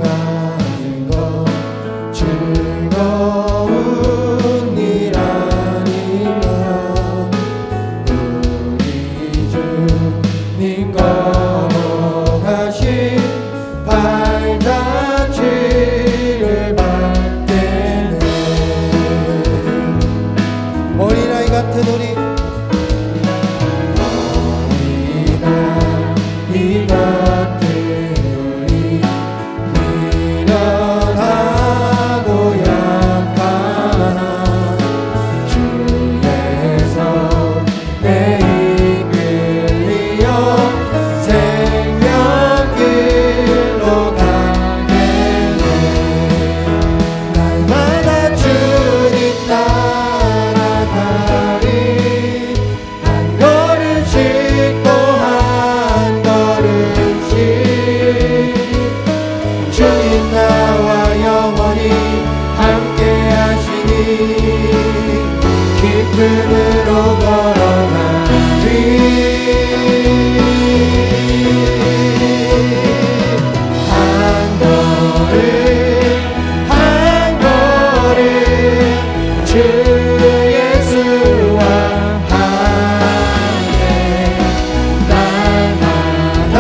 가는 것 즐거운 일 아닌가. 우리 주님 걸어가신 발자취를 밟게는 어린아이 같은 우리 어린아이 같은 우리 미련하고 약한 주의 손에 이끌리어 생명길로 가겠네. 날마다 주님 따라가리. 한 걸음씩 또 한 걸음씩 주님 나와 영원히 함께 하시니 기쁨으로 걸어가리. 한 걸음 한 걸음 주 예수와 함께 날마다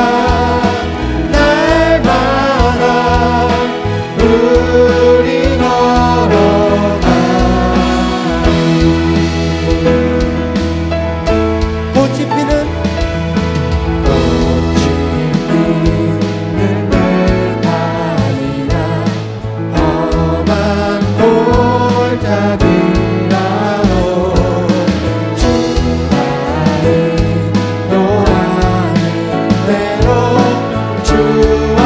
날마다 우리 걸어가리. 꽃이 피는 들판이나 험한 골짜기라도 주가 인도하는 대로 주와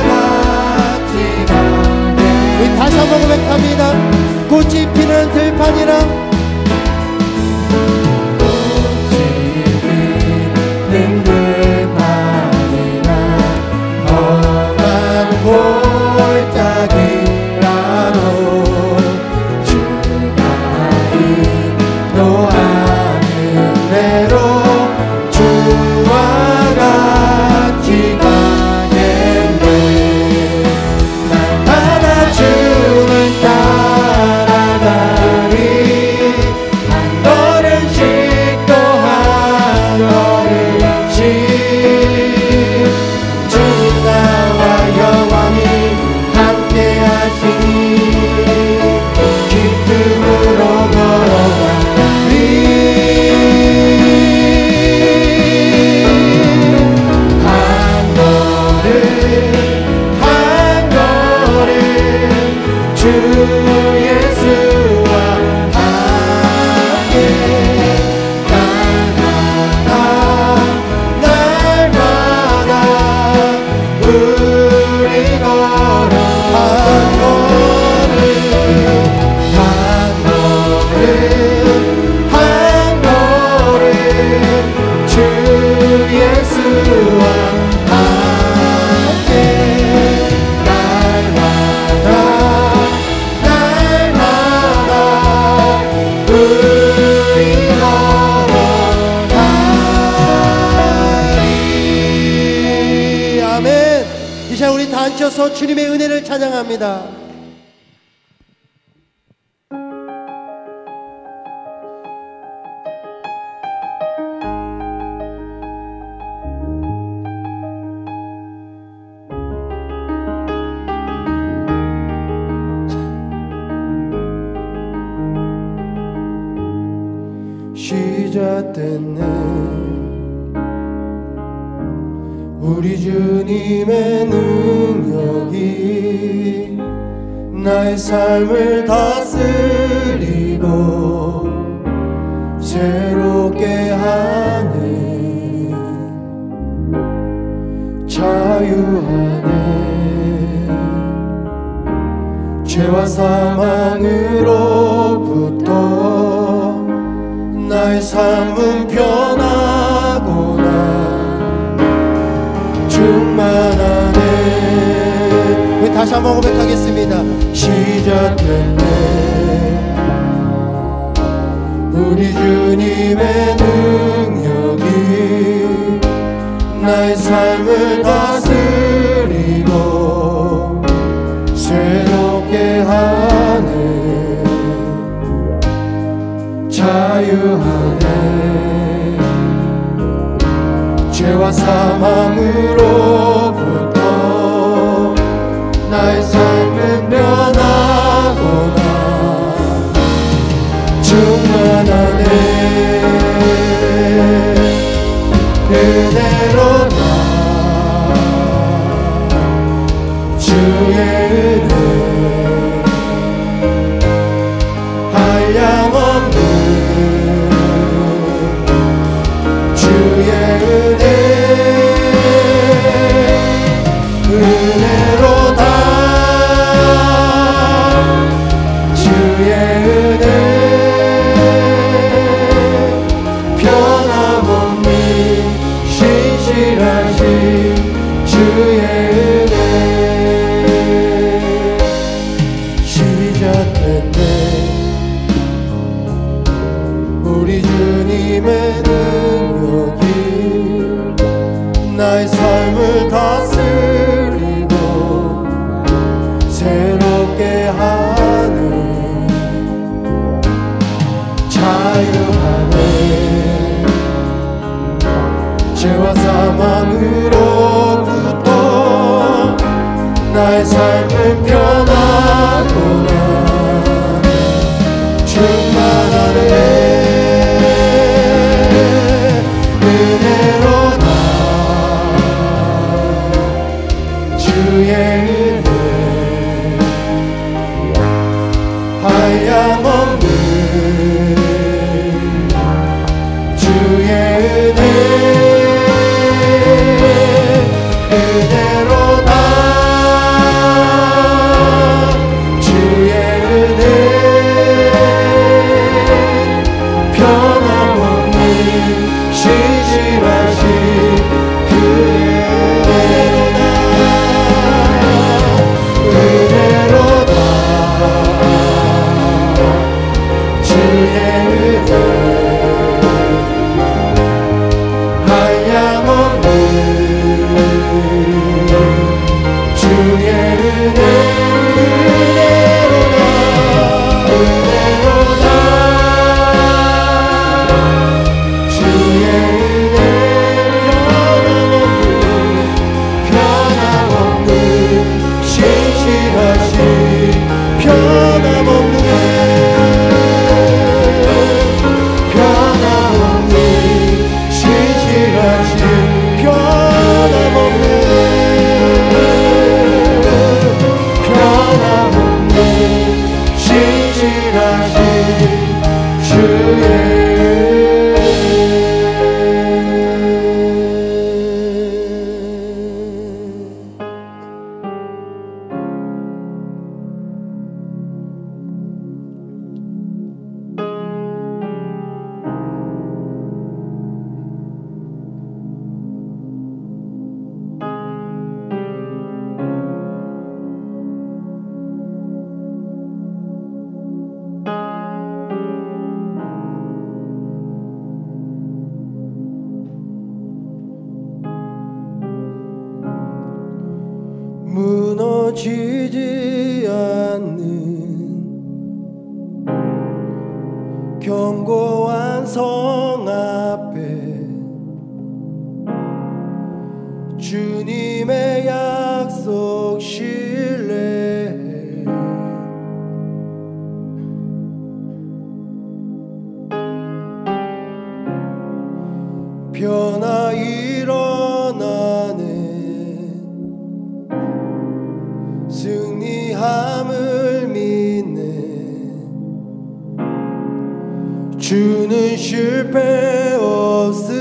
같이 가네. 우리 다시 한번 고백합니다. 꽃이 피는 들판이라 꽃이 피는 들판이나 험한 골짜기라도 주가 인도하는 대로 주와 같이 가겠네. 날마다 주님 따라가리. 한 걸음씩 또 한 걸음씩 주님 나와 영원히 함께 하시니 기쁨으로 걸어가리. 한 걸음 한 걸음 주 예수와 함께 날마다 날마다 우리 걸어 한 걸음 한 걸음 한 걸음 주 예수와 함께 날마다 날마다 우리 걸어가리. 아멘. 이 시간 우리 다 앉혀서 주님의 은혜를 찬양합니다. 시작됐네. 우리 주님의 능력이 나의 삶을 다스리고 새롭게 하네. 자유하네. 죄와 사망으로부터 나의 삶은 변하구나. 충만하네. 우리 다시 한번 고백하겠습니다. 시작됐네. 우리 주님의 능력이 나의 삶을 다스리고 자유하네. 죄와 사망으로부터 나의 삶은 변하구나. 충만하네. 은혜로 나 주의 은혜 한량없는 주의 은혜 은혜로다. 주의 은혜 변함없는 신실하신 주의 은혜 시작됐네. 우리 주님의 능력이 나의 삶을 다스리고 새롭게 하네. 자유하네. 죄와 사망으로부터 나의 삶은 변하구나. 충만하네. 은혜로다. 주의 은혜 한량없는 주의 은혜 은혜로다. 주의 은혜 변함없는 신실하신 그의 은혜로다. 주의 은혜 한량없는 주의 은혜 은혜로다. 주의 은혜 변함없는 신실하신 변함없는 신실하신 변함없는 신실하신 주의 무너지지 않는 견고한 성 앞에 주님의 약속 신뢰해. 변화 일어나네. 승리함을 믿네. 주는 실패 없으시네.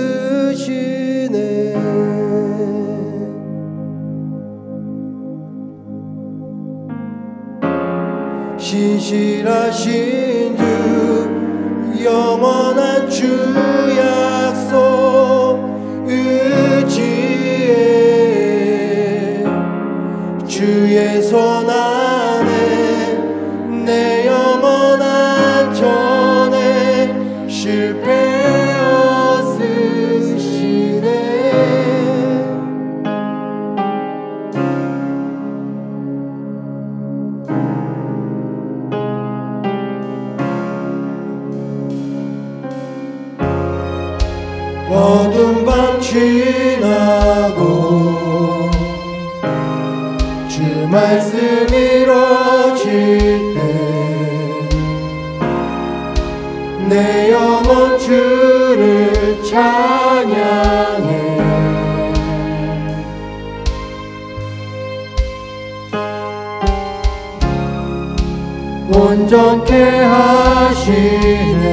신실하신 주 영원한 주 약속 의지해. 주의 손 안에 내 영원한 전에 실패 없으시네. 주 말씀 이루어질 때 내 영혼 주를 찬양해. 온전케 하시네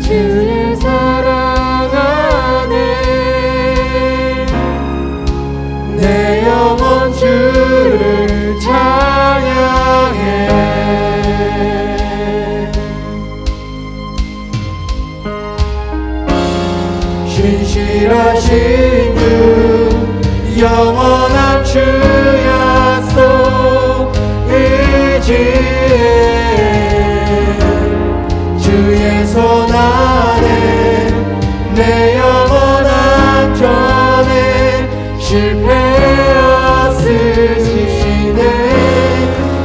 주의 사랑 안에 내 영혼 주를 찬양해. 신실하신 주 영원한 주 약속 의지해 주의 손 안에 내 영혼 안전에 실패 없으시네.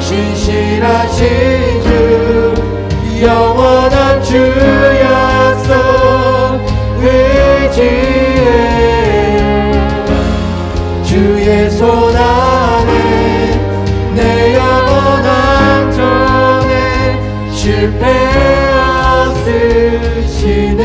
신실하신 주 영원한 주 약속 의지해 주의 손 안에 내 영혼 안전에 실패 없으시네.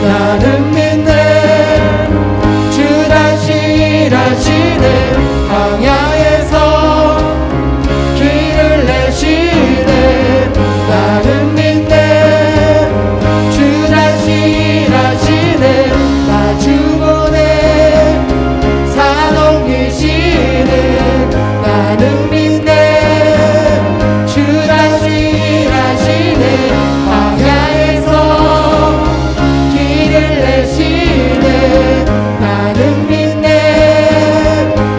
나는 믿네 주 다시 일하시네 광야에서 길을 내시네. 나는 믿네 주 다시 일하시네 나 주보내 산 옮기시네. 나는 믿네 주 다시 일하시네 광야에서 나는 믿네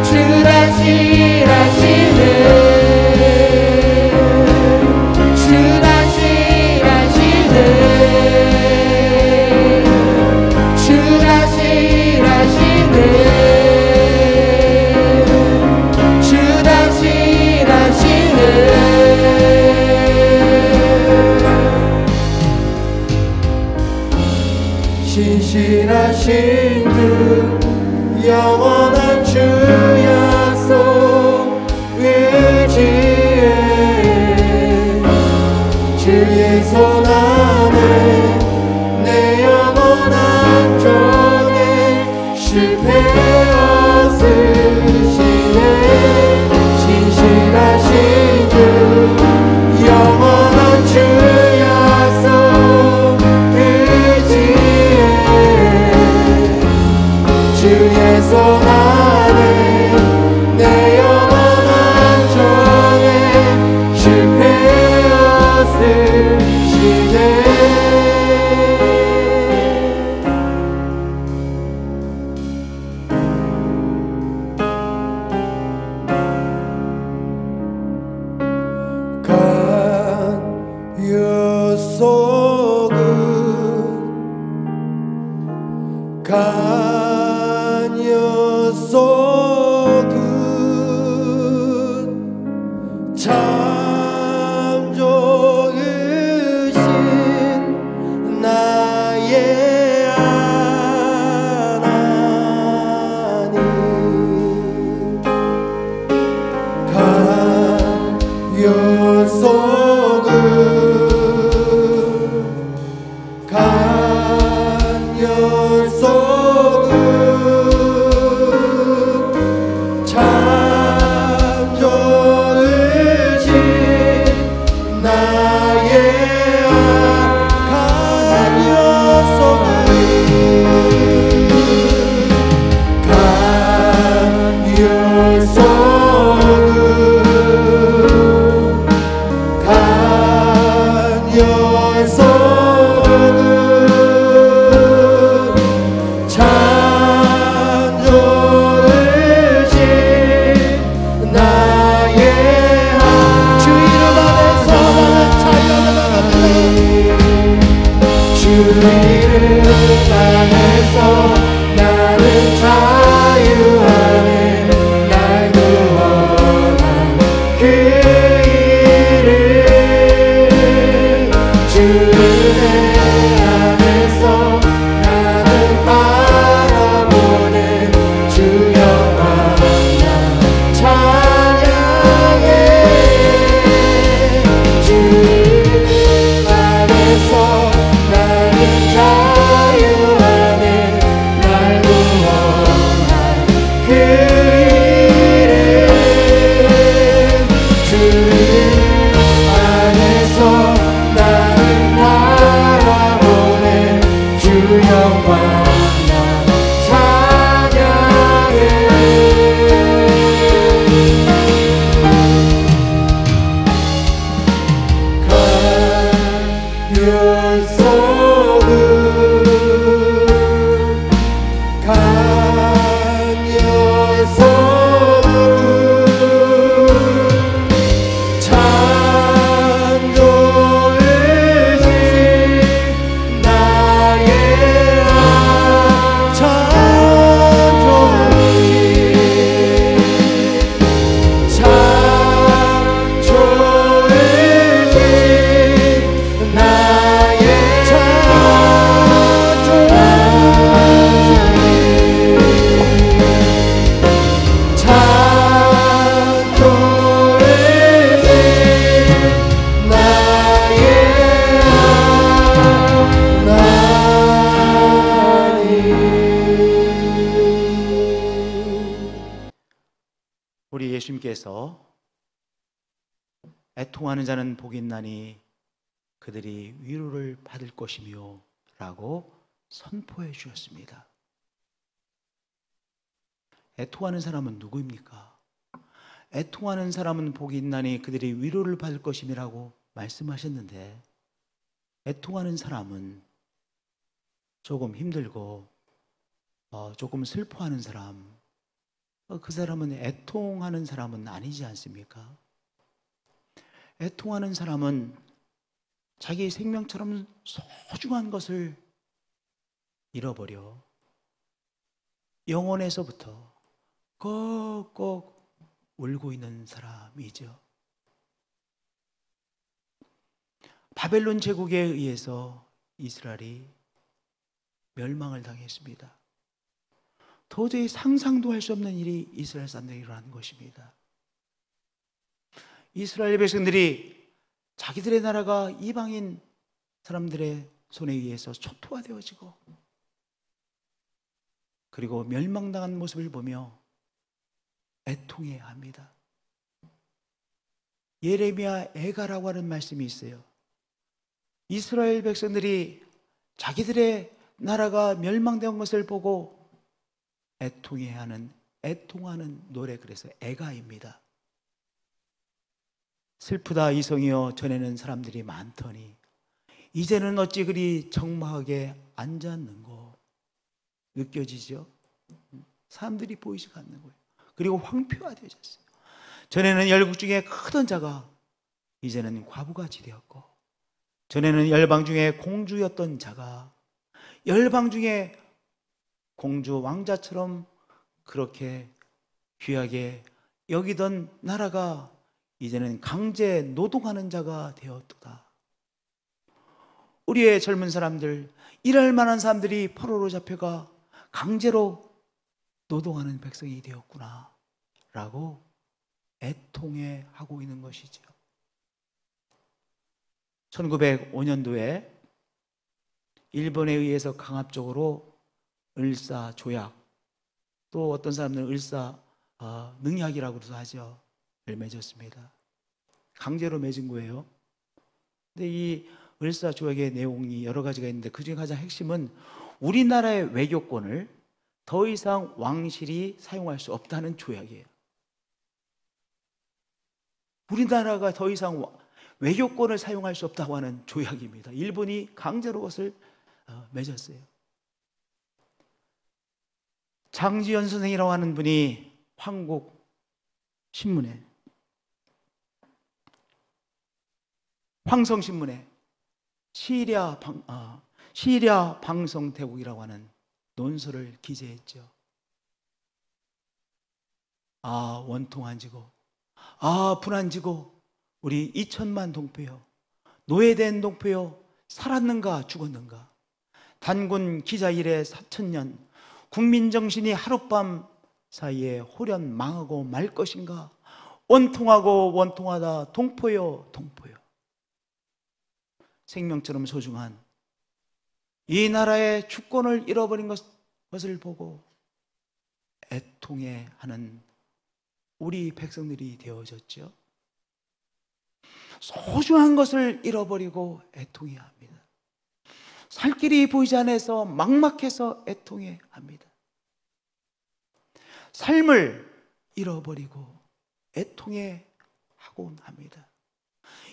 주 다시 일하시네. 주 다시 일하시네. 주 다시 일하시네. 주 다시 일하시네. 신실하신 주 영원한 주 약속 의지해 주의 손 안에 내 영혼 안전에 실패 없으시네. 신실하신 주 영원한 주 약속 주의 손 안에 내 영혼 안전에 실패 없으시네. 은혜 안에서 나는 바라보네 주 영광 찬양해 주 안에서 나는 자유 안에 날 구원한 그 이름 주 안에서 나는 바라보네 주 영광 찬양해 우리 예수님께서 애통하는 자는 복이 있나니 그들이 위로를 받을 것이며 라고 선포해 주셨습니다. 애통하는 사람은 누구입니까? 애통하는 사람은 복이 있나니 그들이 위로를 받을 것임이라고 말씀하셨는데, 애통하는 사람은 조금 힘들고 조금 슬퍼하는 사람, 그 사람은 애통하는 사람은 아니지 않습니까? 애통하는 사람은 자기 생명처럼 소중한 것을 잃어버려 영혼에서부터 꼭꼭 울고 있는 사람이죠. 바벨론 제국에 의해서 이스라엘이 멸망을 당했습니다. 도저히 상상도 할 수 없는 일이 이스라엘 사람들에게 일어난 것입니다. 이스라엘 백성들이 자기들의 나라가 이방인 사람들의 손에 의해서 초토화되어지고, 그리고 멸망당한 모습을 보며 애통해야 합니다. 예레미야 애가라고 하는 말씀이 있어요. 이스라엘 백성들이 자기들의 나라가 멸망된 것을 보고 애통해야 하는, 애통하는 노래, 그래서 애가입니다. 슬프다 이성이여 전에는 사람들이 많더니 이제는 어찌 그리 적막하게 앉았는고. 느껴지죠? 사람들이 보이지가 않는 거예요. 그리고 황폐화되어졌어요. 전에는 열국 중에 크던 자가 이제는 과부같이 되었고, 전에는 열방 중에 공주였던 자가 열방 중에 공주 왕자처럼 그렇게 귀하게 여기던 나라가 이제는 강제 노동하는 자가 되었도다. 우리의 젊은 사람들, 일할 만한 사람들이 포로로 잡혀가 강제로 노동하는 백성이 되었구나 라고 애통해 하고 있는 것이죠. 1905년도에 일본에 의해서 강압적으로 을사조약, 또 어떤 사람들은 능약이라고도 하죠. 를 맺었습니다. 강제로 맺은 거예요. 근데 이 을사조약의 내용이 여러 가지가 있는데, 그 중에 가장 핵심은 우리나라의 외교권을 더 이상 왕실이 사용할 수 없다는 조약이에요. 우리나라가 더 이상 외교권을 사용할 수 없다고 하는 조약입니다. 일본이 강제로 그것을 맺었어요. 장지연 선생이라고 하는 분이 한국신문에, 황성신문에 시리아 방송대국이라고 하는 논설을 기재했죠. 원통한 지고, 분한 지고, 우리 2천만 동포요, 노예된 동포요, 살았는가 죽었는가? 단군 기자 일에 4천년, 국민정신이 하룻밤 사이에 홀연 망하고 말 것인가? 원통하고 원통하다 동포여 동포여. 생명처럼 소중한 이 나라의 주권을 잃어버린 것을 보고 애통해하는 우리 백성들이 되어졌죠. 소중한 것을 잃어버리고 애통해합니다. 살 길이 보이지 않아서 막막해서 애통해합니다. 삶을 잃어버리고 애통해하곤 합니다.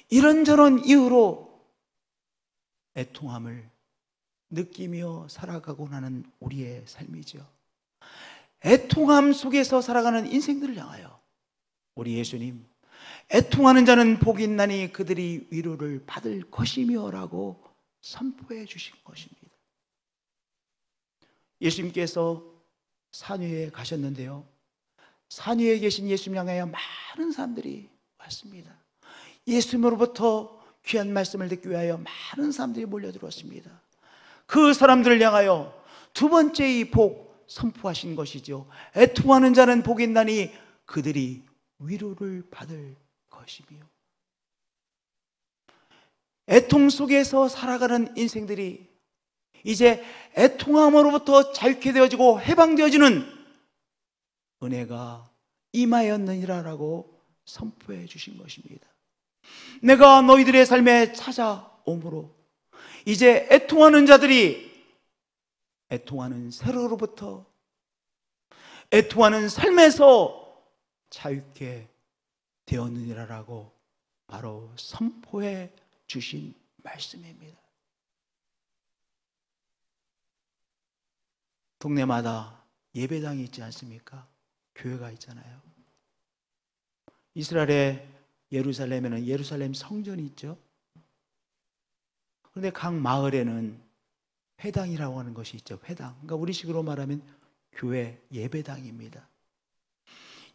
이런저런 이유로 애통함을 느끼며 살아가곤 하는 우리의 삶이죠. 애통함 속에서 살아가는 인생들을 향하여 우리 예수님, 애통하는 자는 복이 있나니 그들이 위로를 받을 것이며 라고 선포해 주신 것입니다. 예수님께서 산 위에 가셨는데요, 산 위에 계신 예수님 향하여 많은 사람들이 왔습니다. 예수님으로부터 귀한 말씀을 듣기 위하여 많은 사람들이 몰려들었습니다. 그 사람들을 향하여 두 번째 이 복 선포하신 것이죠. 애통하는 자는 복이 있나니 그들이 위로를 받을 것이며. 애통 속에서 살아가는 인생들이 이제 애통함으로부터 자유케 되어지고 해방되어지는 은혜가 임하였느니라라고 선포해 주신 것입니다. 내가 너희들의 삶에 찾아오므로 이제 애통하는 자들이 애통하는 세로로부터 애통하는 삶에서 자유케 되었느니라라고 바로 선포해 주신 말씀입니다. 동네마다 예배당이 있지 않습니까? 교회가 있잖아요. 이스라엘의 예루살렘에는 예루살렘 성전이 있죠. 그런데 각 마을에는 회당이라고 하는 것이 있죠. 회당. 그러니까 우리식으로 말하면 교회 예배당입니다.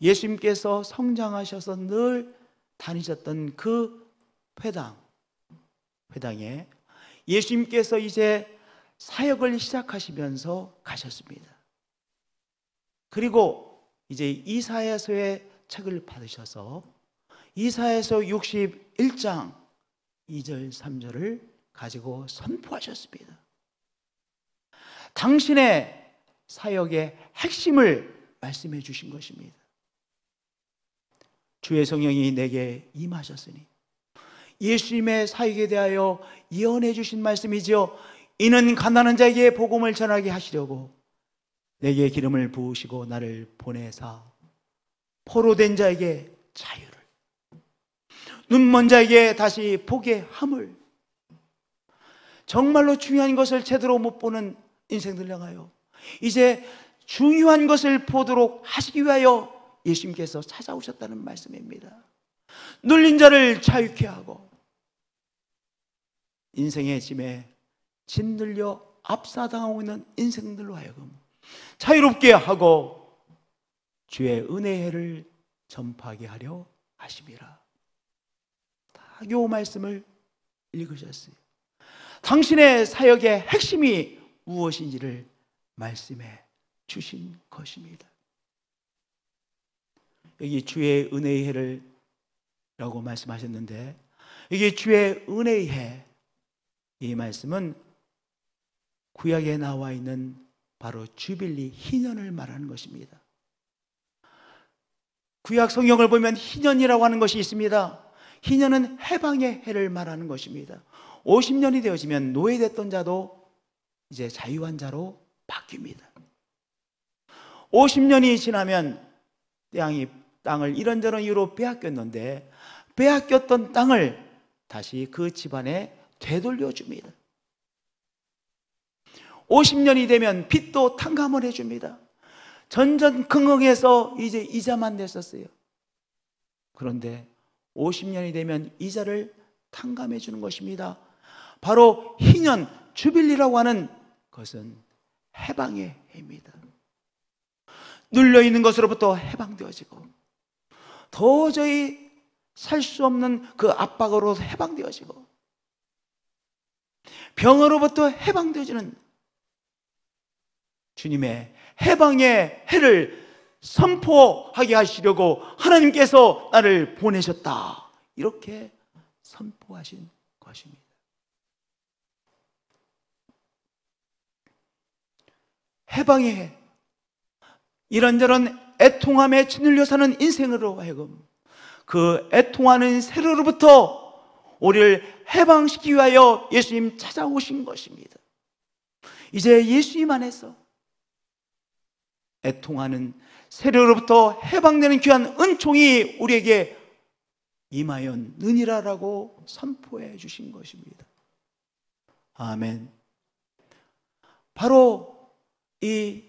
예수님께서 성장하셔서 늘 다니셨던 그 회당에 예수님께서 이제 사역을 시작하시면서 가셨습니다. 그리고 이제 이사야서의 책을 받으셔서 이사야서 61장 2절 3절을 가지고 선포하셨습니다. 당신의 사역의 핵심을 말씀해 주신 것입니다. 주의 성령이 내게 임하셨으니 예수님의 사역에 대하여 예언해 주신 말씀이죠. 이는 가난한 자에게 복음을 전하게 하시려고 내게 기름을 부으시고 나를 보내사 포로된 자에게 자유를, 눈먼 자에게 다시 보게 함을. 정말로 중요한 것을 제대로 못 보는 인생들 향하여 이제 중요한 것을 보도록 하시기 위하여 예수님께서 찾아오셨다는 말씀입니다. 눌린 자를 자유케 하고 인생의 짐에 짓눌려 압사당하고 있는 인생들로 하여금 자유롭게 하고 주의 은혜의 해를 전파하게 하려 하심이라. 다 요 말씀을 읽으셨어요. 당신의 사역의 핵심이 무엇인지를 말씀해 주신 것입니다. 여기 주의 은혜의 해를 라고 말씀하셨는데, 이게 주의 은혜의 해, 이 말씀은 구약에 나와 있는 바로 주빌리 희년을 말하는 것입니다. 구약 성경을 보면 희년이라고 하는 것이 있습니다. 희년은 해방의 해를 말하는 것입니다. 50년이 되어지면 노예됐던 자도 이제 자유한 자로 바뀝니다. 50년이 지나면 땅을 이런저런 이유로 빼앗겼는데 빼앗겼던 땅을 다시 그 집안에 되돌려 줍니다. 50년이 되면 빚도 탕감을 해줍니다. 전전긍긍해서 이제 이자만 냈었어요. 그런데 50년이 되면 이자를 탕감해 주는 것입니다. 바로 희년, 주빌리라고 하는 것은 해방의 해입니다. 눌려있는 것으로부터 해방되어지고 도저히 살 수 없는 그 압박으로 해방되어지고 병으로부터 해방되어지는 주님의 해방의 해를 선포하게 하시려고 하나님께서 나를 보내셨다, 이렇게 선포하신 것입니다. 해방의 해, 이런저런 애통함에 짓눌려 사는 인생으로 하여금 그 애통하는 세로로부터 우리를 해방시키기 위하여 예수님 찾아오신 것입니다. 이제 예수님 안에서 애통하는 세로로부터 해방되는 귀한 은총이 우리에게 임하였느니라라고 선포해 주신 것입니다. 아멘. 바로 이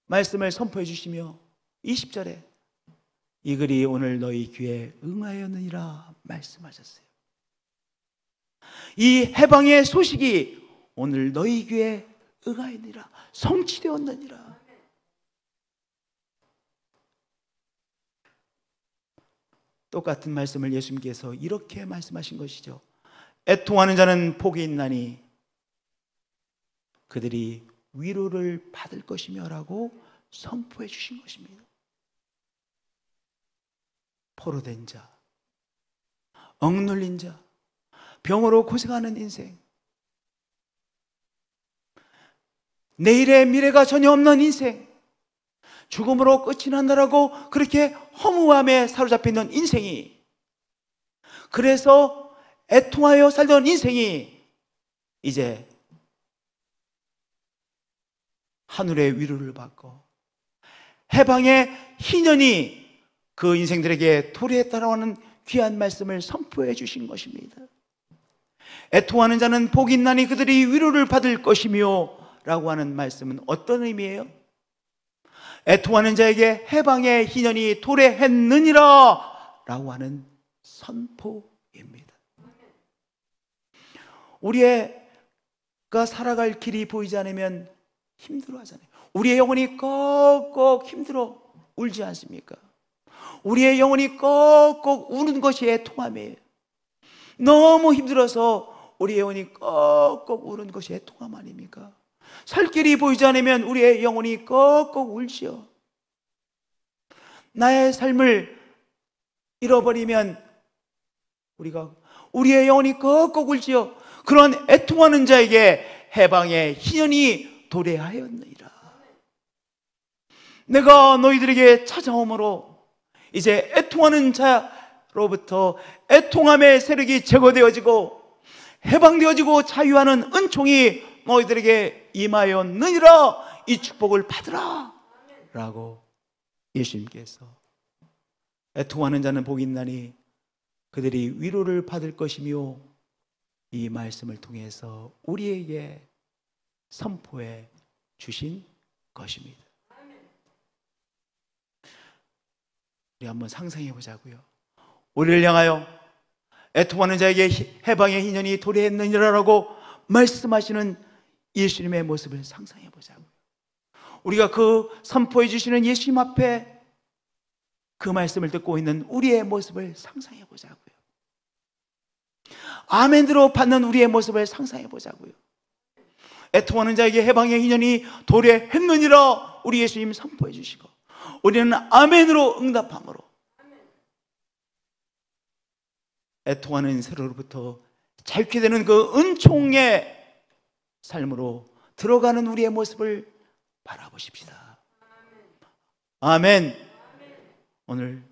말씀을 선포해 주시며 20절에 이 글이 오늘 너희 귀에 응하였느니라 말씀하셨어요. 이 해방의 소식이 오늘 너희 귀에 응하였느니라, 성취되었느니라. 똑같은 말씀을 예수님께서 이렇게 말씀하신 것이죠. 애통하는 자는 복이 있나니 그들이 위로를 받을 것이며 라고 선포해 주신 것입니다. 포로된 자, 억눌린 자, 병으로 고생하는 인생, 내일의 미래가 전혀 없는 인생, 죽음으로 끝이 난다라고 그렇게 허무함에 사로잡혀 있는 인생이, 그래서 애통하여 살던 인생이 이제 하늘의 위로를 받고 해방의 희년이 그 인생들에게 도래했다라고 하는 귀한 말씀을 선포해 주신 것입니다. 애통하는 자는 복이 있나니 그들이 위로를 받을 것이며 라고 하는 말씀은 어떤 의미예요? 애통하는 자에게 해방의 희년이 도래했느니라 라고 하는 선포입니다. 우리가 살아갈 길이 보이지 않으면 힘들어 하잖아요. 우리의 영혼이 꼭꼭 힘들어 울지 않습니까? 우리의 영혼이 꼭꼭 우는 것이 애통함이에요. 너무 힘들어서 우리의 영혼이 꼭꼭 우는 것이 애통함 아닙니까? 살 길이 보이지 않으면 우리의 영혼이 꼭꼭 울지요. 나의 삶을 잃어버리면 우리의 영혼이 꼭꼭 울지요. 그런 애통하는 자에게 해방의 희년이 도래하였느니라. 내가 너희들에게 찾아오므로 이제 애통하는 자로부터 애통함의 세력이 제거되어지고 해방되어지고 자유하는 은총이 너희들에게 임하였느니라. 이 축복을 받으라 라고 예수님께서, 애통하는 자는 복이 있나니 그들이 위로를 받을 것이며, 이 말씀을 통해서 우리에게 선포해 주신 것입니다. 우리 한번 상상해 보자고요. 우리를 향하여 애통하는 자에게 해방의 희년이 도래했느니라라고 말씀하시는 예수님의 모습을 상상해 보자고요. 우리가 그 선포해 주시는 예수님 앞에 그 말씀을 듣고 있는 우리의 모습을 상상해 보자고요. 아멘으로 받는 우리의 모습을 상상해 보자고요. 애통하는 자에게 해방의 희년이 도래했느니라 우리 예수님 선포해 주시고, 우리는 아멘으로 응답함으로 애통하는 세로로부터 자유케 되는 그 은총의 삶으로 들어가는 우리의 모습을 바라보십시다. 아멘. 오늘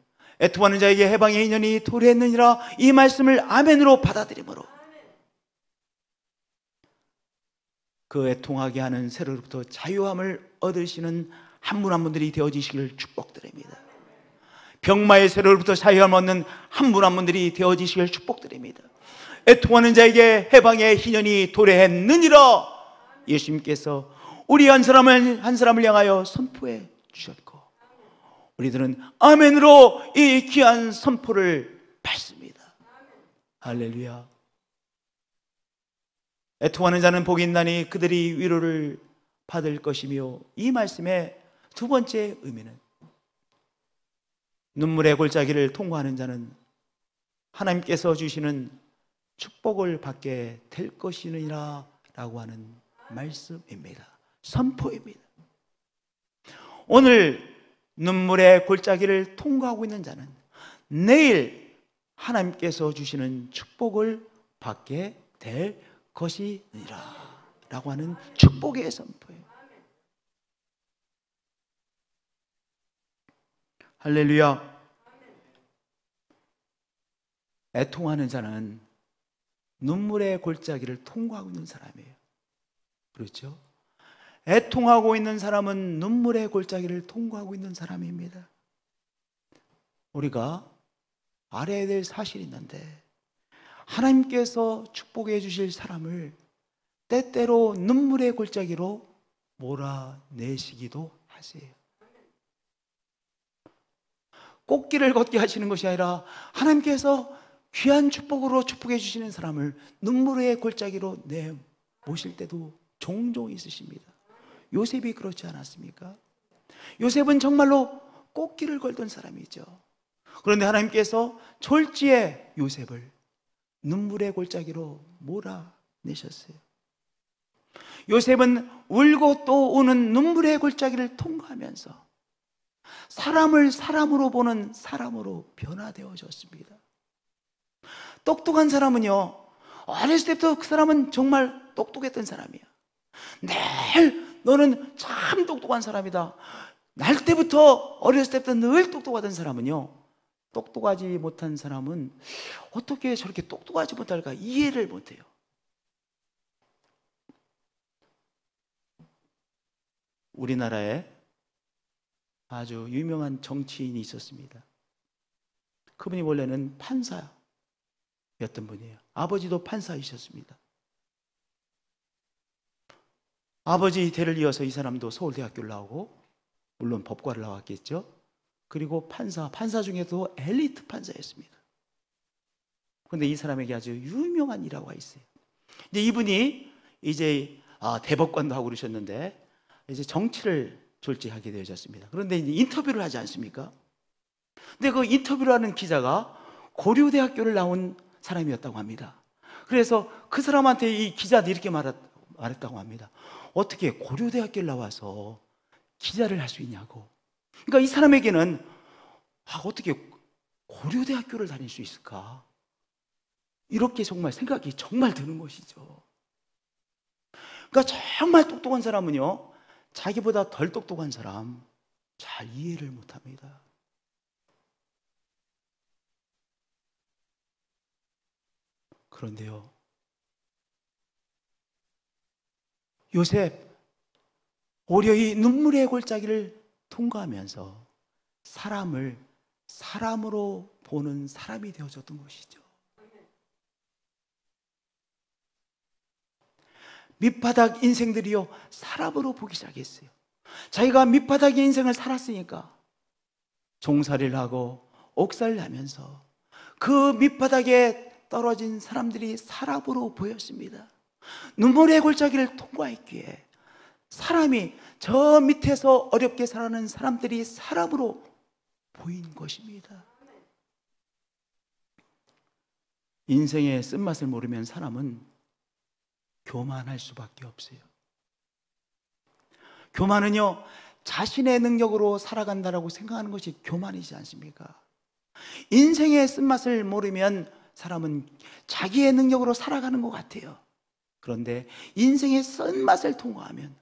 애통하는 자에게 해방의 인연이 도래했느니라 이 말씀을 아멘으로 받아들이므로 그 애통하게 하는 세로로부터 자유함을 얻으시는 한 분 한 분들이 되어지시기를 축복드립니다. 병마의 세로로부터 자유함을 얻는 한 분 한 분들이 되어지시기를 축복드립니다. 애통하는 자에게 해방의 희년이 도래했느니라 예수님께서 우리 한 사람을 향하여 선포해 주셨고, 우리들은 아멘으로 이 귀한 선포를 받습니다. 할렐루야. 애통하는 자는 복이 있나니 그들이 위로를 받을 것이며, 이 말씀의 두 번째 의미는 눈물의 골짜기를 통과하는 자는 하나님께서 주시는 축복을 받게 될 것이니라 라고 하는 말씀입니다. 선포입니다. 오늘 눈물의 골짜기를 통과하고 있는 자는 내일 하나님께서 주시는 축복을 받게 될 것이니라 라고 하는 축복의 선포예요. 할렐루야. 애통하는 자는 눈물의 골짜기를 통과하고 있는 사람이에요. 그렇죠? 애통하고 있는 사람은 눈물의 골짜기를 통과하고 있는 사람입니다. 우리가 알아야 될 사실이 있는데 하나님께서 축복해 주실 사람을 때때로 눈물의 골짜기로 몰아내시기도 하세요. 꽃길을 걷게 하시는 것이 아니라 하나님께서 귀한 축복으로 축복해 주시는 사람을 눈물의 골짜기로 내모실 때도 종종 있으십니다. 요셉이 그렇지 않았습니까? 요셉은 정말로 꽃길을 걸던 사람이죠. 그런데 하나님께서 졸지에 요셉을 눈물의 골짜기로 몰아내셨어요. 요셉은 울고 또 우는 눈물의 골짜기를 통과하면서 사람을 사람으로 보는 사람으로 변화되어졌습니다. 똑똑한 사람은요, 어렸을 때부터 그 사람은 정말 똑똑했던 사람이야. 늘 너는 참 똑똑한 사람이다. 날 때부터 어렸을 때부터 늘 똑똑하던 사람은요, 똑똑하지 못한 사람은 어떻게 저렇게 똑똑하지 못할까 이해를 못해요. 우리나라에 아주 유명한 정치인이 있었습니다. 그분이 원래는 판사였던 분이에요. 아버지도 판사이셨습니다. 아버지 대를 이어서 이 사람도 서울대학교를 나오고 물론 법과를 나왔겠죠. 그리고 판사 중에도 엘리트 판사였습니다. 그런데 이 사람에게 아주 유명한 일화가 있어요. 이제 이분이 이제 대법관도 하고 그러셨는데 이제 정치를 졸지하게 되어졌습니다. 그런데 이제 인터뷰를 하지 않습니까? 근데 그 인터뷰를 하는 기자가 고려대학교를 나온 사람이었다고 합니다. 그래서 그 사람한테 이 기자도 이렇게 말했다고 합니다. 어떻게 고려대학교를 나와서 기자를 할 수 있냐고. 그러니까 이 사람에게는 어떻게 고려대학교를 다닐 수 있을까? 이렇게 정말 생각이 정말 드는 것이죠. 그러니까 정말 똑똑한 사람은요, 자기보다 덜 똑똑한 사람 잘 이해를 못합니다. 그런데요, 요셉 오히려 이 눈물의 골짜기를 통과하면서 사람을 사람으로 보는 사람이 되어졌던 것이죠. 밑바닥 인생들이요, 사람으로 보기 시작했어요. 자기가 밑바닥의 인생을 살았으니까 종살이를 하고 옥살이를 하면서 그 밑바닥에 떨어진 사람들이 사람으로 보였습니다. 눈물의 골짜기를 통과했기에 사람이 저 밑에서 어렵게 살아가는 사람들이 사람으로 보인 것입니다. 인생의 쓴맛을 모르면 사람은 교만할 수밖에 없어요. 교만은요, 자신의 능력으로 살아간다라고 생각하는 것이 교만이지 않습니까? 인생의 쓴맛을 모르면 사람은 자기의 능력으로 살아가는 것 같아요. 그런데 인생의 쓴맛을 통과하면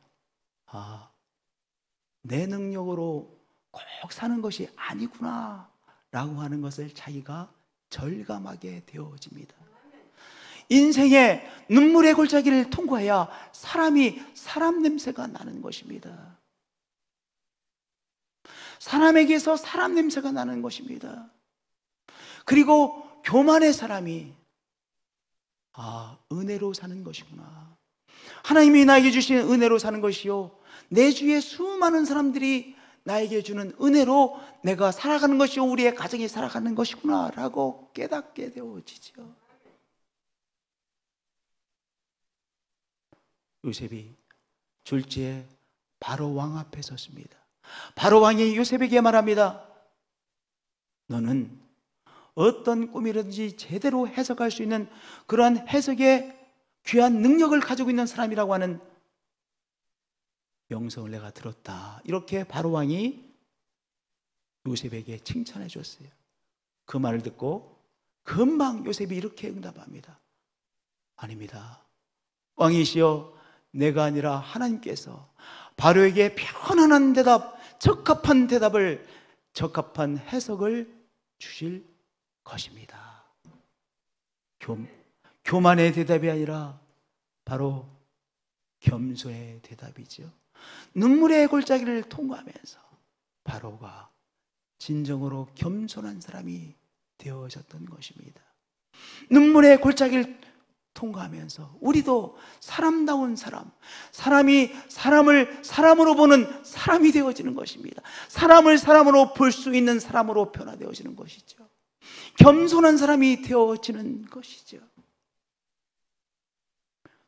내 능력으로 꼭 사는 것이 아니구나 라고 하는 것을 자기가 절감하게 되어집니다. 인생의 눈물의 골짜기를 통과해야 사람이 사람 냄새가 나는 것입니다. 사람에게서 사람 냄새가 나는 것입니다. 그리고 교만의 사람이 은혜로 사는 것이구나. 하나님이 나에게 주신 은혜로 사는 것이요, 내 주위에 수많은 사람들이 나에게 주는 은혜로 내가 살아가는 것이요, 우리의 가정이 살아가는 것이구나 라고 깨닫게 되어지죠. 요셉이 졸지에 바로 왕 앞에 섰습니다. 바로 왕이 요셉에게 말합니다. 너는 어떤 꿈이든지 제대로 해석할 수 있는 그러한 해석의 귀한 능력을 가지고 있는 사람이라고 하는 명성을 내가 들었다. 이렇게 바로 왕이 요셉에게 칭찬해 줬어요. 그 말을 듣고 금방 요셉이 이렇게 응답합니다. 아닙니다. 왕이시여, 내가 아니라 하나님께서 바로에게 편안한 대답, 적합한 대답을, 적합한 해석을 주실 것입니다. 교만의 대답이 아니라 바로 겸손의 대답이죠. 눈물의 골짜기를 통과하면서 바로가 진정으로 겸손한 사람이 되어졌던 것입니다. 눈물의 골짜기를 통과하면서 우리도 사람다운 사람, 사람이 사람을 사람으로 보는 사람이 되어지는 것입니다. 사람을 사람으로 볼 수 있는 사람으로 변화되어지는 것이죠. 겸손한 사람이 되어지는 것이죠.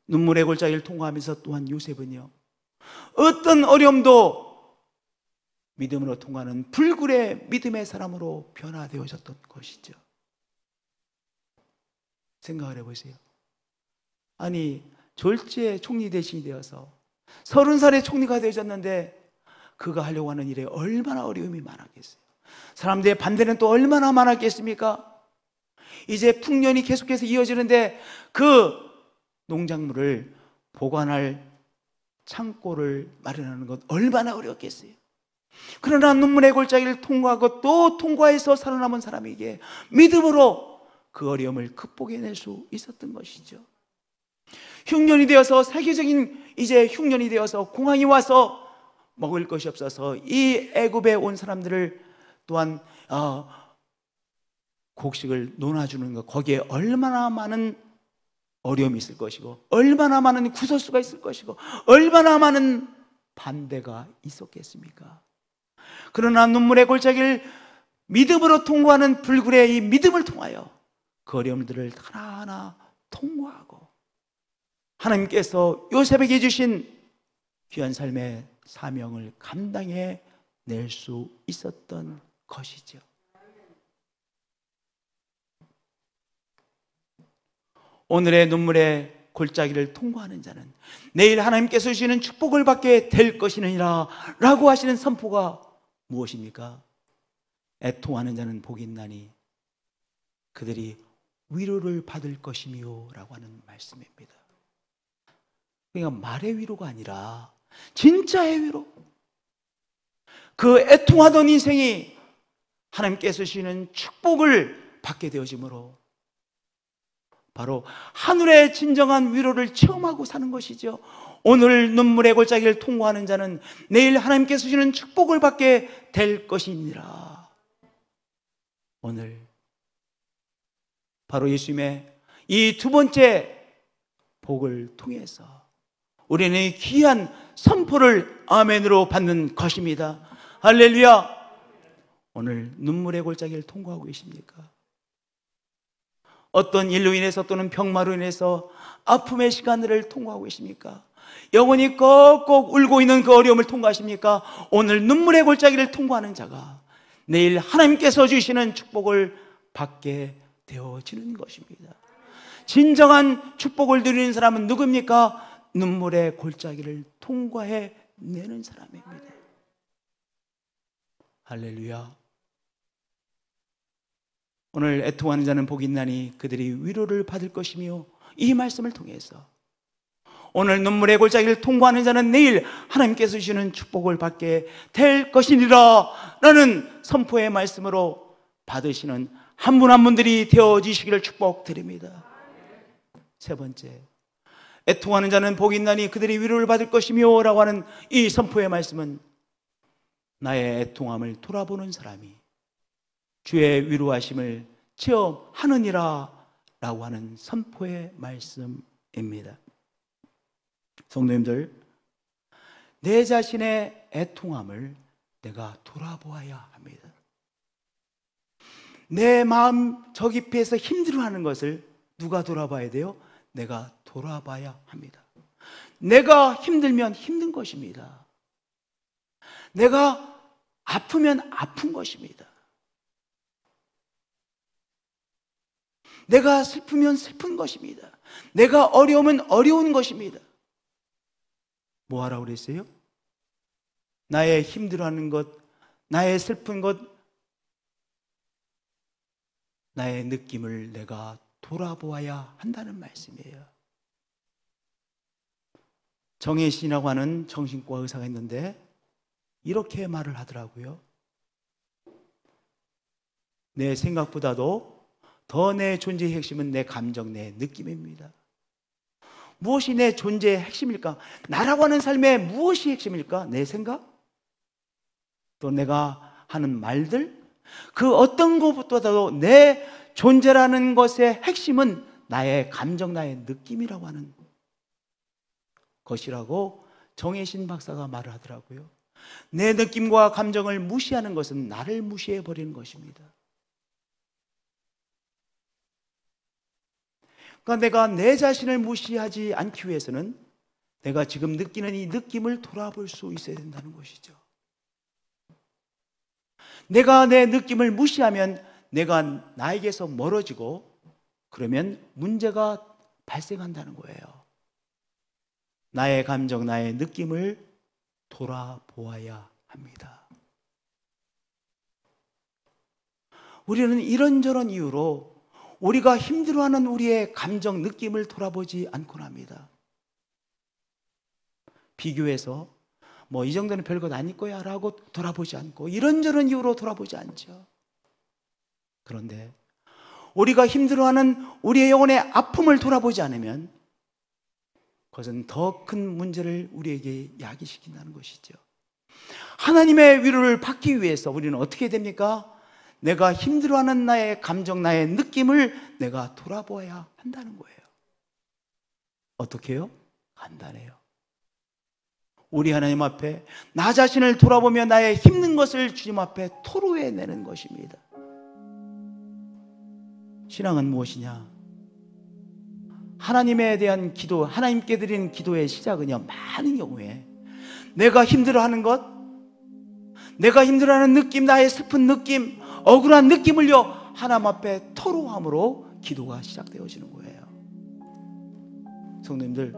눈물의 골짜기를 통과하면서 또한 요셉은요, 어떤 어려움도 믿음으로 통과하는 불굴의 믿음의 사람으로 변화되어졌던 것이죠. 생각을 해보세요. 아니, 졸지에 총리 대신이 되어서 30살에 총리가 되어졌는데 그가 하려고 하는 일에 얼마나 어려움이 많았겠어요. 사람들의 반대는 또 얼마나 많았겠습니까? 이제 풍년이 계속해서 이어지는데 그 농작물을 보관할 창고를 마련하는 것 얼마나 어렵겠어요. 그러나 눈물의 골짜기를 통과하고 또 통과해서 살아남은 사람에게 믿음으로 그 어려움을 극복해낼 수 있었던 것이죠. 흉년이 되어서 세계적인 이제 흉년이 되어서 공황이 와서 먹을 것이 없어서 이 애굽에 온 사람들을 또한 곡식을 논아주는 것, 거기에 얼마나 많은 어려움이 있을 것이고 얼마나 많은 구설수가 있을 것이고 얼마나 많은 반대가 있었겠습니까? 그러나 눈물의 골짜기를 믿음으로 통과하는 불굴의 이 믿음을 통하여 그 어려움들을 하나하나 통과하고 하나님께서 요셉에게 주신 귀한 삶의 사명을 감당해 낼 수 있었던 것이죠. 오늘의 눈물의 골짜기를 통과하는 자는 내일 하나님께서 주시는 축복을 받게 될 것이니라 라고 하시는 선포가 무엇입니까? 애통하는 자는 복이 있나니 그들이 위로를 받을 것이며 라고 하는 말씀입니다. 그러니까 말의 위로가 아니라 진짜의 위로, 그 애통하던 인생이 하나님께서 주시는 축복을 받게 되어지므로 바로 하늘의 진정한 위로를 체험하고 사는 것이죠. 오늘 눈물의 골짜기를 통과하는 자는 내일 하나님께서 주시는 축복을 받게 될 것이니라. 오늘 바로 예수님의 이 두 번째 복을 통해서 우리는 귀한 선포를 아멘으로 받는 것입니다. 할렐루야. 오늘 눈물의 골짜기를 통과하고 계십니까? 어떤 일로 인해서 또는 병마로 인해서 아픔의 시간들을 통과하고 계십니까? 영원히 꼭꼭 울고 있는 그 어려움을 통과하십니까? 오늘 눈물의 골짜기를 통과하는 자가 내일 하나님께서 주시는 축복을 받게 되어지는 것입니다. 진정한 축복을 누리는 사람은 누굽니까? 눈물의 골짜기를 통과해 내는 사람입니다. 할렐루야. 오늘 애통하는 자는 복이 있나니 그들이 위로를 받을 것이며, 이 말씀을 통해서 오늘 눈물의 골짜기를 통과하는 자는 내일 하나님께서 주시는 축복을 받게 될 것이니라 라는 선포의 말씀으로 받으시는 한 분 한 분들이 되어지시기를 축복드립니다. 세 번째, 애통하는 자는 복이 있나니 그들이 위로를 받을 것이며 라고 하는 이 선포의 말씀은 나의 애통함을 돌아보는 사람이 주의 위로하심을 체험하느니라 라고 하는 선포의 말씀입니다. 성도님들, 내 자신의 애통함을 내가 돌아보아야 합니다. 내 마음 저 깊이에서 힘들어하는 것을 누가 돌아봐야 돼요? 내가 돌아봐야 합니다. 내가 힘들면 힘든 것입니다. 내가 아프면 아픈 것입니다. 내가 슬프면 슬픈 것입니다. 내가 어려우면 어려운 것입니다. 뭐 하라고 그랬어요? 나의 힘들어하는 것, 나의 슬픈 것, 나의 느낌을 내가 돌아보아야 한다는 말씀이에요. 정혜신이라고 하는 정신과 의사가 있는데 이렇게 말을 하더라고요. 내 생각보다도 더 내 존재의 핵심은 내 감정, 내 느낌입니다. 무엇이 내 존재의 핵심일까? 나라고 하는 삶의 무엇이 핵심일까? 내 생각? 또 내가 하는 말들? 그 어떤 것보다도 내 존재라는 것의 핵심은 나의 감정, 나의 느낌이라고 하는 것이라고 정혜신 박사가 말을 하더라고요. 내 느낌과 감정을 무시하는 것은 나를 무시해 버리는 것입니다. 그러니까 내가 내 자신을 무시하지 않기 위해서는 내가 지금 느끼는 이 느낌을 돌아볼 수 있어야 된다는 것이죠. 내가 내 느낌을 무시하면 내가 나에게서 멀어지고 그러면 문제가 발생한다는 거예요. 나의 감정, 나의 느낌을 돌아보아야 합니다. 우리는 이런저런 이유로 우리가 힘들어하는 우리의 감정, 느낌을 돌아보지 않곤 합니다. 비교해서 뭐 이 정도는 별것 아닐 거야 라고 돌아보지 않고 이런저런 이유로 돌아보지 않죠. 그런데 우리가 힘들어하는 우리의 영혼의 아픔을 돌아보지 않으면 그것은 더 큰 문제를 우리에게 야기시킨다는 것이죠. 하나님의 위로를 받기 위해서 우리는 어떻게 됩니까? 내가 힘들어하는 나의 감정, 나의 느낌을 내가 돌아보아야 한다는 거예요. 어떻게 해요? 간단해요. 우리 하나님 앞에 나 자신을 돌아보며 나의 힘든 것을 주님 앞에 토로해내는 것입니다. 신앙은 무엇이냐? 하나님에 대한 기도, 하나님께 드리는 기도의 시작은요, 많은 경우에 내가 힘들어하는 것, 내가 힘들어하는 느낌, 나의 슬픈 느낌, 억울한 느낌을요 하나님 앞에 토로함으로 기도가 시작되어지는 거예요. 성도님들,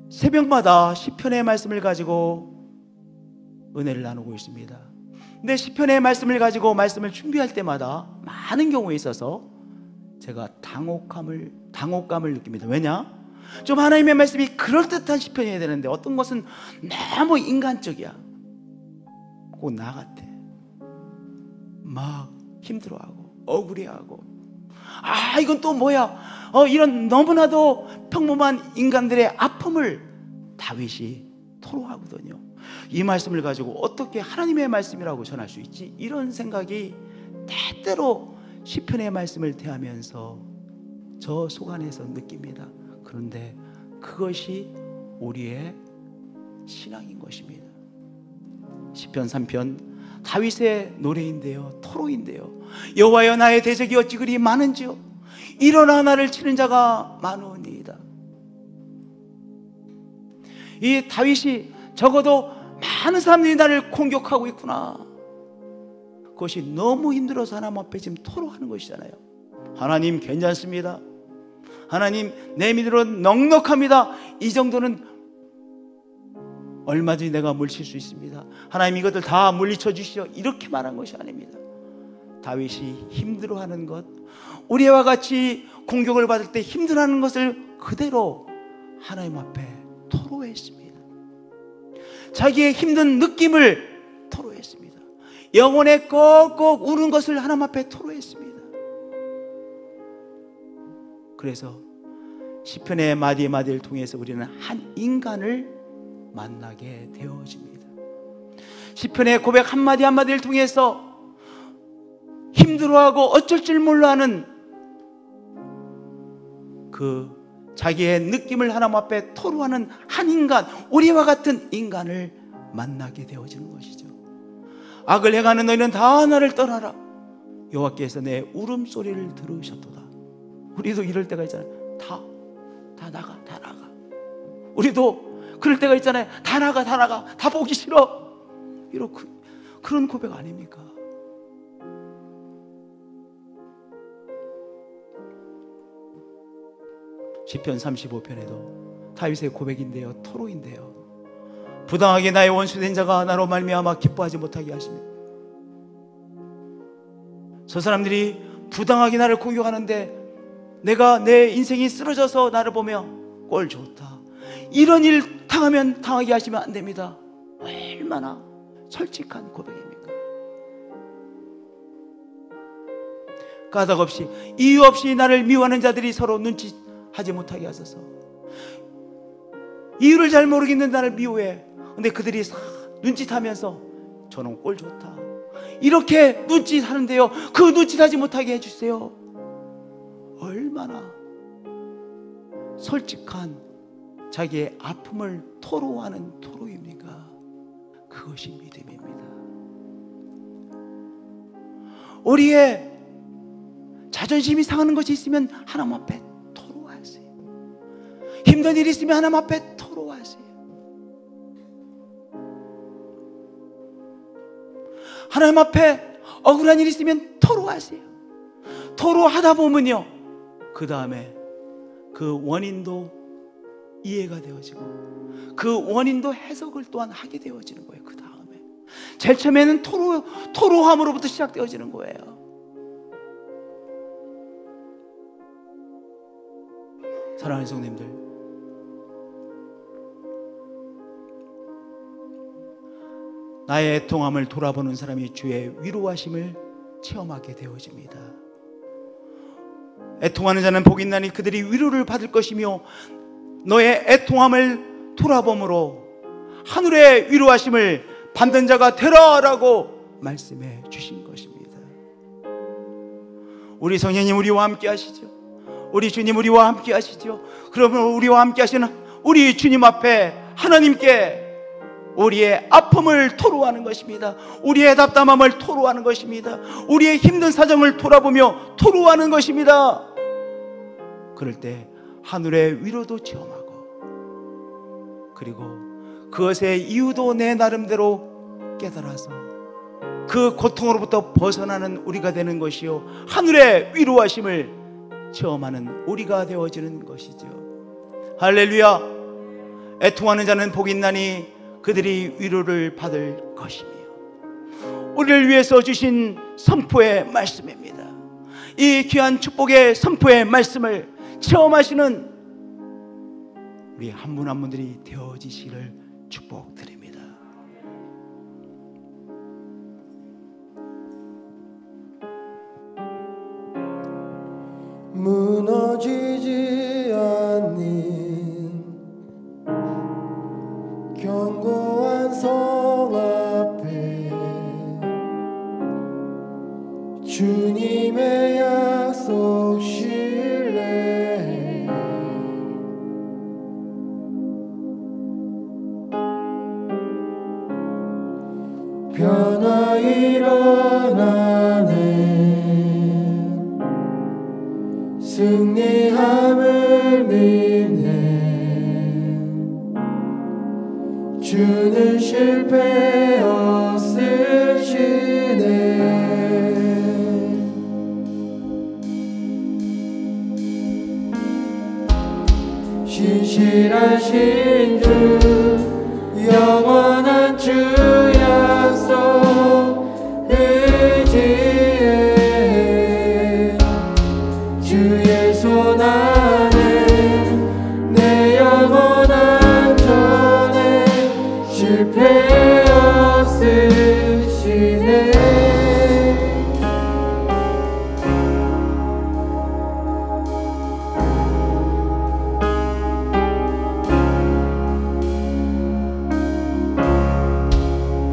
새벽마다 시편의 말씀을 가지고 은혜를 나누고 있습니다. 근데 시편의 말씀을 가지고 말씀을 준비할 때마다 많은 경우에 있어서 제가 당혹감을 느낍니다. 왜냐? 좀 하나님의 말씀이 그럴듯한 시편이어야 되는데 어떤 것은 너무 인간적이야. 꼭 나 같아. 막 힘들어하고 억울해하고, 아 이건 또 뭐야, 이런 너무나도 평범한 인간들의 아픔을 다윗이 토로하거든요. 이 말씀을 가지고 어떻게 하나님의 말씀이라고 전할 수 있지? 이런 생각이 때때로 시편의 말씀을 대하면서 저 속안에서 느낍니다. 그런데 그것이 우리의 신앙인 것입니다. 시편 3편 다윗의 노래인데요, 토로인데요. 여호와여 나의 대적이 어찌 그리 많은지요, 일어나 나를 치는 자가 많으니이다. 이 다윗이 적어도 많은 사람들이 나를 공격하고 있구나, 그것이 너무 힘들어서 하나님 앞에 지금 토로하는 것이잖아요. 하나님 괜찮습니다, 하나님 내 믿음으로 넉넉합니다, 이 정도는 얼마든지 내가 물칠 수 있습니다, 하나님 이것들 다 물리쳐 주시오, 이렇게 말한 것이 아닙니다. 다윗이 힘들어하는 것, 우리와 같이 공격을 받을 때 힘들어하는 것을 그대로 하나님 앞에 토로했습니다. 자기의 힘든 느낌을 토로했습니다. 영혼에 꼭꼭 우는 것을 하나님 앞에 토로했습니다. 그래서 시편의 마디마디를 통해서 우리는 한 인간을 만나게 되어집니다. 시편의 고백 한마디 한마디를 통해서 힘들어하고 어쩔 줄 몰라하는 그 자기의 느낌을 하나님 앞에 토로하는 한 인간, 우리와 같은 인간을 만나게 되어지는 것이죠. 악을 행하는 너희는 다 나를 떠나라, 여호와께서 내 울음소리를 들으셨도다. 우리도 이럴 때가 있잖아요. 다 나가. 우리도 그럴 때가 있잖아요. 다 나가. 다 보기 싫어. 그런 고백 아닙니까? 시편 35편에도 다윗의 고백인데요, 토로인데요. 부당하게 나의 원수된 자가 나로 말미암아 기뻐하지 못하게 하십니다. 저 사람들이 부당하게 나를 공격하는데 내가 내 인생이 쓰러져서 나를 보며 꼴 좋다, 이런 일 당하면 당하게 하시면 안 됩니다. 얼마나 솔직한 고백입니까? 까닭 없이 이유 없이 나를 미워하는 자들이 서로 눈치하지 못하게 하소서. 이유를 잘 모르겠는데 나를 미워해. 근데 그들이 눈짓하면서 저는 꼴 좋다, 이렇게 눈짓하는데요, 그 눈짓하지 못하게 해주세요. 얼마나 솔직한 자기의 아픔을 토로하는 토로입니까? 그것이 믿음입니다. 우리의 자존심이 상하는 것이 있으면 하나님 앞에 토로하세요. 힘든 일이 있으면 하나님 앞에 토로하세요. 하나님 앞에 억울한 일이 있으면 토로하세요. 토로하다 보면요, 그 다음에 그 원인도 이해가 되어지고 그 원인도 해석을 또한 하게 되어지는 거예요. 그 다음에 제일 처음에는 토로함으로부터 시작되어지는 거예요. 사랑하는 성도님들, 나의 애통함을 돌아보는 사람이 주의 위로하심을 체험하게 되어집니다. 애통하는 자는 복이 있나니 그들이 위로를 받을 것이며, 너의 애통함을 돌아봄으로 하늘의 위로하심을 받는 자가 되라라고 말씀해 주신 것입니다. 우리 성령님 우리와 함께 하시죠. 우리 주님 우리와 함께 하시죠. 그러면 우리와 함께 하시는 우리 주님 앞에 하나님께 우리의 아픔을 토로하는 것입니다. 우리의 답답함을 토로하는 것입니다. 우리의 힘든 사정을 돌아보며 토로하는 것입니다. 그럴 때 하늘의 위로도 체험하고, 그리고 그것의 이유도 내 나름대로 깨달아서 그 고통으로부터 벗어나는 우리가 되는 것이요, 하늘의 위로하심을 체험하는 우리가 되어지는 것이죠. 할렐루야. 애통하는 자는 복이 있나니 그들이 위로를 받을 것이며, 우리를 위해서 주신 선포의 말씀입니다. 이 귀한 축복의 선포의 말씀을 체험하시는 우리 한 분 한 분들이 되어지시기를 축복드립니다. 무너지지 않는 견고한 성 앞에 주님의 약속 신뢰, 변화 일어나네 승리함을 믿네 주는 실패 없으시네 신실하신 주 영원한 주 약속 의지해 주의 손 안에 내 영원한 전에 실패 없으시네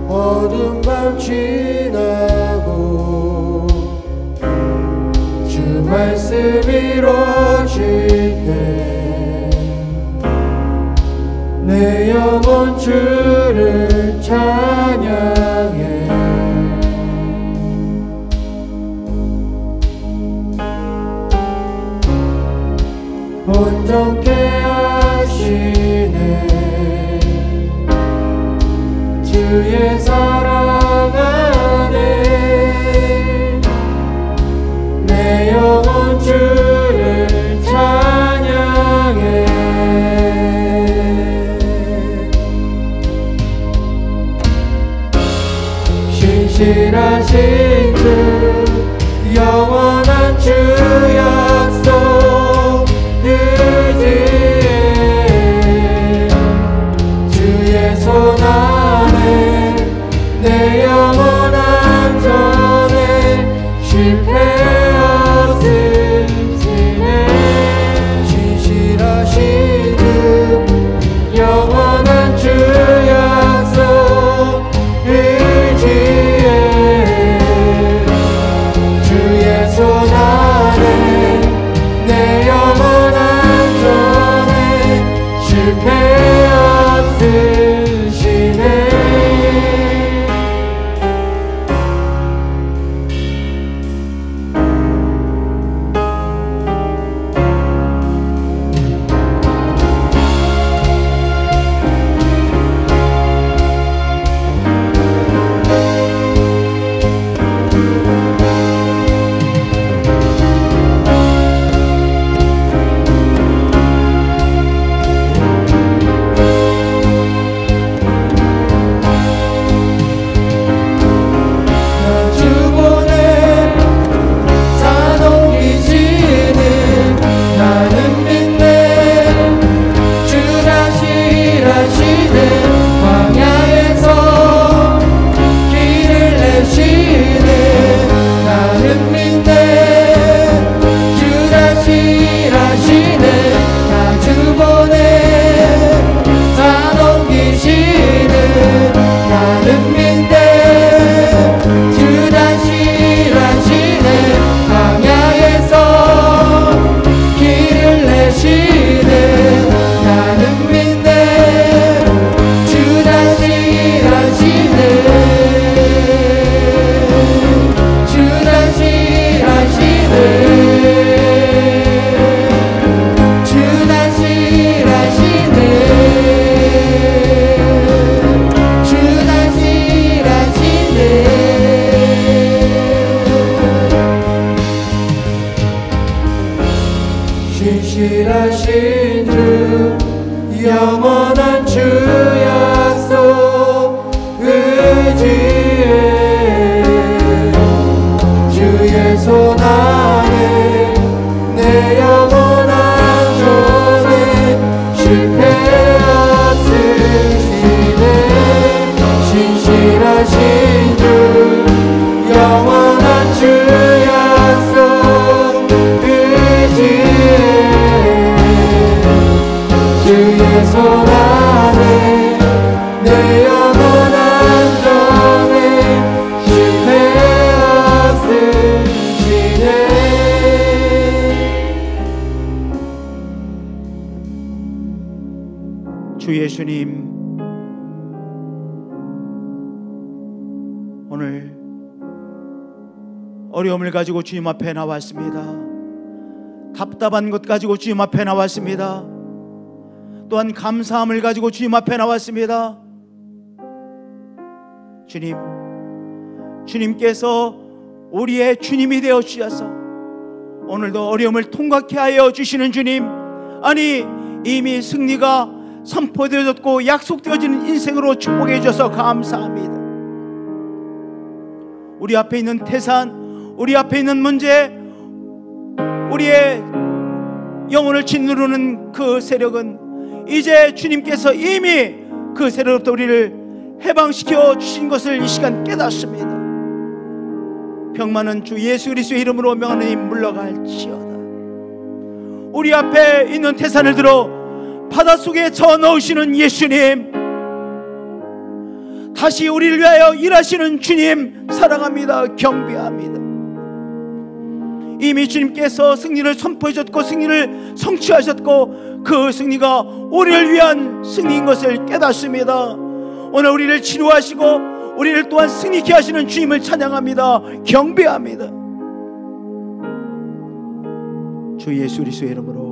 어두운 밤 지나고 주 말씀 이루어질 때 내 영혼 주를 찬양해 온전케 하시네 주의 사랑 안에 내 영혼 주를 찬양해 신실하신 주 영원한 주 약속 의지해 주의 손 안에 내 영혼 안전해 실패 없으시네 신실하신 주 영원한 주 약속 의지해 주의 손 안에 내 영혼 안전해 실패 없으시네 신실하신 주 영원한 주 약속 의지해 주의 손 안에 내 영혼 안전해 실패 없으시네 신실하신 주 영원한 주 약속 주의 손 안에 내 영혼 안전해 실패 없으시네 주 예수님, 오늘 어려움을 가지고 주님 앞에 나왔습니다. 답답한 것 가지고 주님 앞에 나왔습니다. 또한 감사함을 가지고 주님 앞에 나왔습니다. 주님, 주님께서 우리의 주님이 되어 주셔서 오늘도 어려움을 통과케 하여 주시는 주님, 아니 이미 승리가 선포되어졌고 약속되어지는 인생으로 축복해 주셔서 감사합니다. 우리 앞에 있는 태산, 우리 앞에 있는 문제, 우리의 영혼을 짓누르는 그 세력은 이제 주님께서 이미 그 세력으로부터 우리를 해방시켜 주신 것을 이 시간 깨닫습니다. 병만은 주 예수 그리스도의 이름으로 명하노니 물러갈지어다. 우리 앞에 있는 태산을 들어 바닷속에 저 넣으시는 예수님, 다시 우리를 위하여 일하시는 주님 사랑합니다. 경배합니다. 이미 주님께서 승리를 선포해 줬고 승리를 성취하셨고 그 승리가 우리를 위한 승리인 것을 깨닫습니다. 오늘 우리를 치료하시고 우리를 또한 승리케 하시는 주님을 찬양합니다. 경배합니다. 주 예수 그리스도의 이름으로